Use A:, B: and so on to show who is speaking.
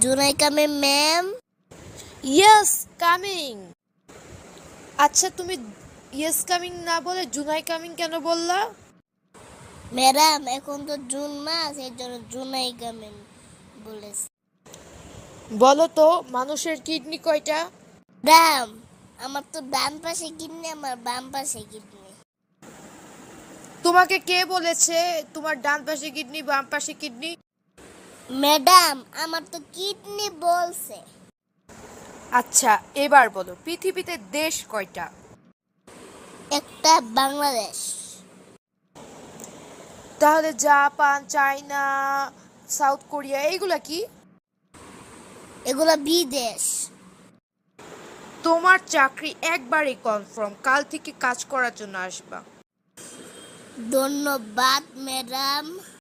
A: জুনাই কামে ma'am.
B: Yes coming. আচ্ছা তুমি ইয়েস কামিং না বলে জুনাই কামিং কেন বললা?
A: ম্যাডাম এখন তো জুন মাস, এই জন্য জুনাই কামে বলেছে।
B: বলো তো মানুষের কিডনি কয়টা?
A: ম্যাডাম আমার তো ডান পাশে কিডনি, আমার বাম পাশে কিডনি।
B: তোমাকে কে বলেছে তোমার ডান পাশে কিডনি বাম পাশে কিডনি?
A: ম্যাডাম আমার তো কিডনি বলছে।
B: আচ্ছা এবার বলো পৃথিবীতে দেশ কয়টা?
A: একটা বাংলাদেশ।
B: তাহলে জাপান, চায়না, সাউথ কোরিয়া এইগুলা কি?
A: এগুলা বিদেশ।
B: তোমার চাকরি একবারই কনফার্ম, কাল থেকে কাজ করার জন্য আসবা।
A: ধন্যবাদ ম্যাডাম।